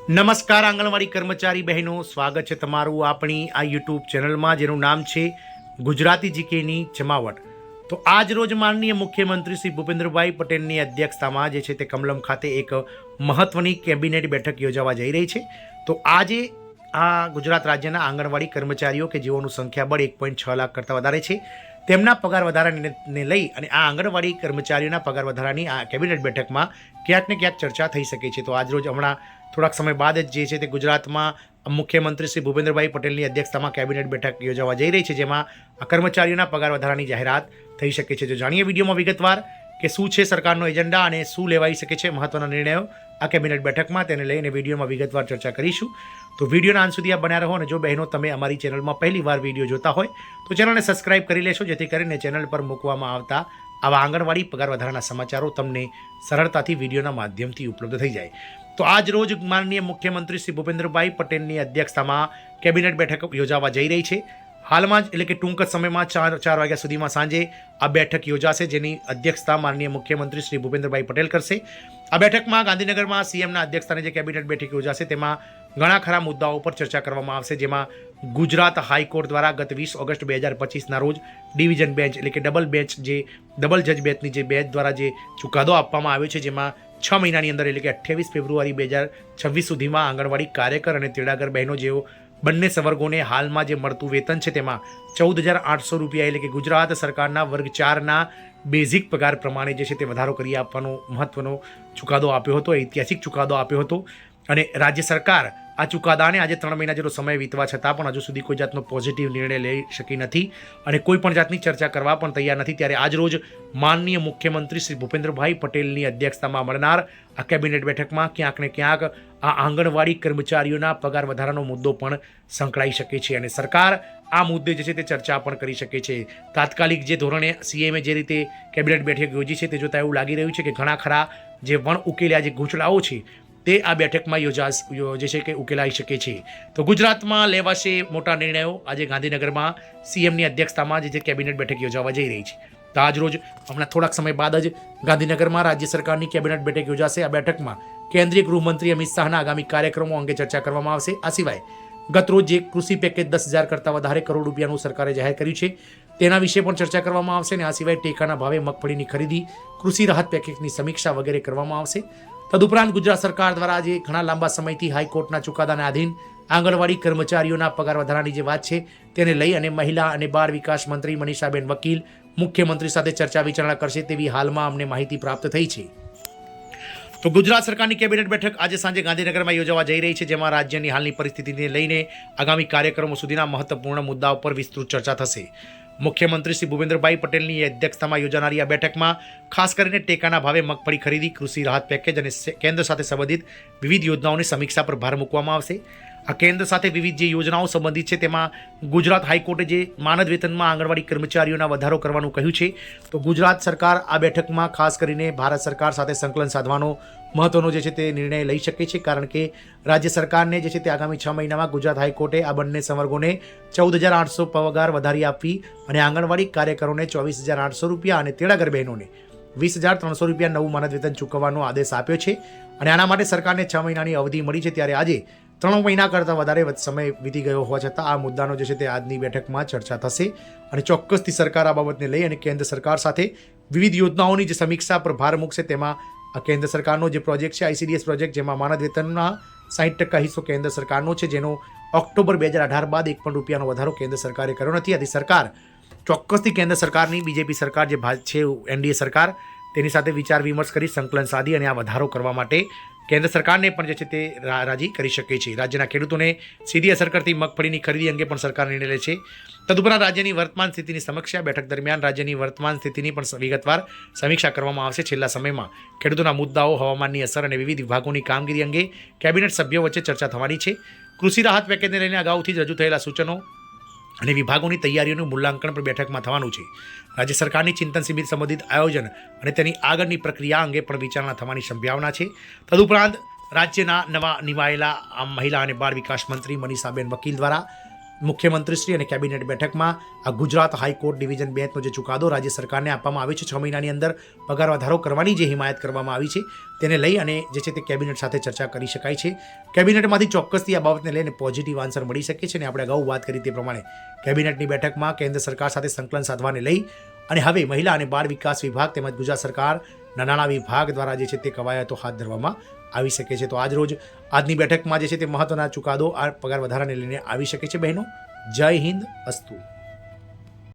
નમસ્કાર આંગણવાડી કર્મચારી બહેનો, સ્વાગત છે તમારું આપણી આ યુટ્યુબ ચેનલમાં જેનું નામ છે ગુજરાતી જીકેની જમાવટ। તો આજ રોજ માનનીય મુખ્યમંત્રી શ્રી ભૂપેન્દ્રભાઈ પટેલની અધ્યક્ષતામાં જે છે તે કમલમ ખાતે એક મહત્વની કેબિનેટ બેઠક યોજાવા જઈ રહી છે। તો આજે આ ગુજરાત રાજ્યના આંગણવાડી કર્મચારીઓ કે જેઓનું સંખ્યાબળ 1.6 લાખ કરતાં વધારે છે તેમના પગાર વધારાને લઈ અને આ આંગણવાડી કર્મચારીઓના પગાર વધારાની આ કેબિનેટ બેઠકમાં ક્યાંક ને ક્યાંક ચર્ચા થઈ શકે છે। તો આજરોજ હમણાં થોડાક સમય બાદ જ જે છે તે ગુજરાતમાં મુખ્યમંત્રી શ્રી ભૂપેન્દ્રભાઈ પટેલની અધ્યક્ષતામાં કેબિનેટ બેઠક યોજાવા જઈ રહી છે, જેમાં આ કર્મચારીઓના પગાર વધારાની જાહેરાત થઈ શકે છે। જો જાણીએ વિડીયોમાં વિગતવાર કે શું છે સરકારનો એજન્ડા અને શું લેવાઈ શકે છે મહત્વના નિર્ણયો આ કેબિનેટ બેઠકમાં, તેને લઈને વિડીયોમાં વિગતવાર ચર્ચા કરીશું। તો વિડીયોના અંત સુધી આ બન્યા રહો અને જો બહેનો તમે અમારી ચેનલમાં પહેલી વાર વિડીયો જોતા હોય તો ચેનલને સબસ્ક્રાઇબ કરી લેશો, જેથી કરીને ચેનલ પર મૂકવામાં આવતા આવા આંગણવાડી પગાર વધારાના સમાચારો તમને સરળતાથી વિડીયોના માધ્યમથી ઉપલબ્ધ થઈ જાય। તો આજ રોજ માનનીય મુખ્યમંત્રી શ્રી ભૂપેન્દ્રભાઈ પટેલની અધ્યક્ષતામાં કેબિનેટ બેઠક યોજાવા જઈ રહી છે। હાલમાં જ એટલે કે ટૂંક જ સમયમાં 4 વાગ્યા સુધીમાં સાંજે આ બેઠક યોજાશે, જેની અધ્યક્ષતા માનનીય મુખ્યમંત્રી શ્રી ભૂપેન્દ્રભાઈ પટેલ કરશે। આ બેઠકમાં ગાંધીનગરમાં સીએમના અધ્યક્ષસ્થાને જે કેબિનેટ બેઠક યોજાશે તેમાં ઘણા ખરા મુદ્દાઓ પર ચર્ચા કરવામાં આવશે, જેમાં ગુજરાત હાઈકોર્ટ દ્વારા ગત 20 ઓગસ્ટ 2025ના રોજ ડિવિઝન બેન્ચ એટલે કે ડબલ જજ બેન્ચની જે બેન્ચ દ્વારા જે ચુકાદો આપવામાં આવ્યો છે, જેમાં 6 મહિનાની અંદર એટલે કે 28 ફેબ્રુઆરી 2026 સુધીમાં આંગણવાડી કાર્યકર અને તેડાગર બહેનો જેઓ બંને સંવર્ગોને હાલમાં જે મળતું વેતન છે તેમાં 14,800 રૂપિયા એટલે કે ગુજરાત સરકારના વર્ગ 4ના બેઝિક પગાર પ્રમાણે જે છે તે વધારો કરી આપવાનો મહત્વનો ચુકાદો આપ્યો હતો, ઐતિહાસિક ચુકાદો આપ્યો હતો। અને રાજ્ય સરકાર આ ચુકાદાને આજે 3 મહિના જેટલો સમય વીતવા છતાં પણ હજુ સુધી કોઈ જાતનો પોઝિટિવ નિર્ણય લઈ શકી નથી અને કોઈ પણ જાતની ચર્ચા કરવા પણ તૈયાર નથી। ત્યારે આજ રોજ માનનીય મુખ્યમંત્રી શ્રી ભૂપેન્દ્રભાઈ પટેલની અધ્યક્ષતામાં મળનાર આ કેબિનેટ બેઠકમાં ક્યાંક ને ક્યાંક આ આંગણવાડી કર્મચારીઓના પગાર વધારાનો મુદ્દો પણ સંકળાઈ શકે છે અને સરકાર આ મુદ્દે જે છે તે ચર્ચા પણ કરી શકે છે। તાત્કાલિક જે ધોરણે સીએમએ જે રીતે કેબિનેટ બેઠક યોજી છે તે જોતાં એવું લાગી રહ્યું છે કે ઘણા ખરા જે વણ ઉકેલ્યા જે ગૂંચળાઓ છે તે આ બેઠકમાં જે છે કે ઉકેલાઈ શકે છે। તો ગુજરાતમાં લેવાશે મોટા નિર્ણયો। આજે ગાંધીનગરમાં સીએમની અધ્યક્ષતામાં જે કેબિનેટ બેઠક યોજાવા જઈ રહી છે। તો આજ રોજ હમણાં થોડાક સમય બાદ જ ગાંધીનગરમાં રાજ્ય સરકારની કેબિનેટ બેઠક યોજાશે। આ બેઠકમાં કેન્દ્રીય ગૃહમંત્રી અમિત શાહના આગામી કાર્યક્રમો અંગે ચર્ચા કરવામાં આવશે। આ સિવાય ગત રોજ જે કૃષિ પેકેજ 10,000 કરતાં વધારે કરોડ રૂપિયાનું સરકારે જાહેર કર્યું છે તેના વિશે પણ ચર્ચા કરવામાં આવશે અને આ સિવાય ટેકાના ભાવે મગફળીની ખરીદી, કૃષિ રાહત પેકેજની સમીક્ષા વગેરે કરવામાં આવશે। તદુપરાંત ગુજરાત સરકાર દ્વારા આજે ઘણા લાંબા સમયથી હાઈકોર્ટના ચુકાદાના આધીન આંગણવાડી કર્મચારીઓના પગાર વધારાની જે વાત છે તેને લઈ અને મહિલા અને બાળ વિકાસ મંત્રી મનીષાબેન વકીલ મુખ્યમંત્રી સાથે ચર્ચા વિચારણા કરશે તેવી હાલમાં અમને માહિતી પ્રાપ્ત થઈ છે। તો ગુજરાત સરકારની કેબિનેટ બેઠક આજે સાંજે ગાંધીનગરમાં યોજાવા જઈ રહી છે, જેમાં રાજ્યની હાલની પરિસ્થિતિને લઈને આગામી કાર્યક્રમો સુધીના મહત્વપૂર્ણ મુદ્દાઓ પર વિસ્તૃત ચર્ચા થશે। મુખ્યમંત્રી શ્રી ભૂપેન્દ્રભાઈ પટેલની અધ્યક્ષતામાં યોજાનારી આ બેઠકમાં ખાસ કરીને ટેકાના ભાવે મગફળી ખરીદી, કૃષિ રાહત પેકેજ અને કેન્દ્ર સાથે સંબંધિત વિવિધ યોજનાઓની સમીક્ષા પર ભાર મૂકવામાં આવશે। આ કેન્દ્ર સાથે વિવિધ જે યોજનાઓ સંબંધિત છે તેમાં ગુજરાત હાઈકોર્ટે જે માનદ વેતનમાં આંગણવાડી કર્મચારીઓના વધારો કરવાનું કહ્યું છે, તો ગુજરાત સરકાર આ બેઠકમાં ખાસ કરીને ભારત સરકાર સાથે સંકલન સાધવાનો મહત્વનો જે છે તે નિર્ણય લઈ શકે છે, કારણ કે રાજ્ય સરકારને જે છે તે આગામી 6 મહિનામાં ગુજરાત હાઈકોર્ટે આ બંને સંવર્ગોને 14,800 પગાર વધારી આપવી અને આંગણવાડી કાર્યકરોને 24,800 રૂપિયા અને તેડાગર બહેનોને 20,300 રૂપિયા નવું માનદ વેતન ચૂકવવાનો આદેશ આપ્યો છે અને આના માટે સરકારને 6 મહિનાની અવધિ મળી છે। ત્યારે આજે 3 મહિના કરતાં વધારે સમય વીતી ગયો હોવા છતાં આ મુદ્દાનો જે છે તે આજની બેઠકમાં ચર્ચા થશે અને ચોક્કસથી સરકાર આ બાબતને લઈ અને કેન્દ્ર સરકાર સાથે વિવિધ યોજનાઓની જે સમીક્ષા પર ભાર મૂકશે। તેમાં આ કેન્દ્ર સરકારનો જે પ્રોજેક્ટ છે ICDS પ્રોજેક્ટ, જેમાં માનદ વેતનના 60% હિસ્સો કેન્દ્ર સરકારનો છે, જેનો ઓક્ટોબર 2018 બાદ 1 પણ રૂપિયાનો વધારો કેન્દ્ર સરકારે કર્યો નથી। આથી સરકાર ચોક્કસથી કેન્દ્ર સરકારની બીજેપી સરકાર જે છે NDA સરકાર તેની સાથે વિચાર વિમર્શ કરી સંકલન સાધી અને આ વધારો કરવા માટે કેન્દ્ર સરકારને પણ જે છે તે રાજી કરી શકે છે। રાજ્યના ખેડૂતોને સીધી અસર કરતી મગફળીની ખરીદી અંગે પણ સરકાર નિર્ણય લે છે। તદુપરાંત રાજ્યની વર્તમાન સ્થિતિની સમીક્ષા બેઠક દરમિયાન રાજ્યની વર્તમાન સ્થિતિની પણ વિગતવાર સમીક્ષા કરવામાં આવશે। છેલ્લા સમયમાં ખેડૂતોના મુદ્દાઓ, હવામાનની અસર અને વિવિધ વિભાગોની કામગીરી અંગે કેબિનેટ સભ્યો વચ્ચે ચર્ચા થવાની છે। કૃષિ રાહત પેકેજને લઈને અગાઉથી જ રજૂ થયેલા સૂચનો અને વિભાગોની તૈયારીઓનું મૂલ્યાંકન પણ બેઠકમાં થવાનું છે। રાજ્ય સરકારની ચિંતન શિબિર સંબંધિત આયોજન અને તેની આગળની પ્રક્રિયા અંગે પણ વિચારણા થવાની સંભાવના છે। તદુપરાંત રાજ્યના નવા નિમાયેલા મહિલા અને બાળ વિકાસ મંત્રી મનીષાબેન વકીલ દ્વારા મુખ્યમંત્રીશ્રી અને કેબિનેટ બેઠકમાં આ ગુજરાત હાઈકોર્ટ ડિવિઝન બેન્ચનો જે ચુકાદો રાજ્ય સરકારને આપવામાં આવ્યો છે 6 મહિનાની અંદર પગાર વધારો કરવાની જે હિમાયત કરવામાં આવી છે તેને લઈ અને જે છે તે કેબિનેટ સાથે ચર્ચા કરી શકાય છે. કેબિનેટમાંથી ચોક્કસથી આ બાબતને લઈને પોઝિટિવ આન્સર મળી શકે છે અને આપણે અગાઉ વાત કરી તે પ્રમાણે કેબિનેટની બેઠકમાં કેન્દ્ર સરકાર સાથે સંકલન સાધવાને લઈ અને હવે મહિલા અને બાળ વિકાસ વિભાગ તેમજ ગુજરાત સરકારના નાણાં વિભાગ દ્વારા જે છે તે કવાયતો હાથ ધરવામાં આવી શકે છે. તો આજની બેઠકમાં જે છે તે મહત્વના ચુકાદો આ પગાર વધારાને લઈને આવી શકે છે. બહેનો, જય હિન્દ, અસ્તુ.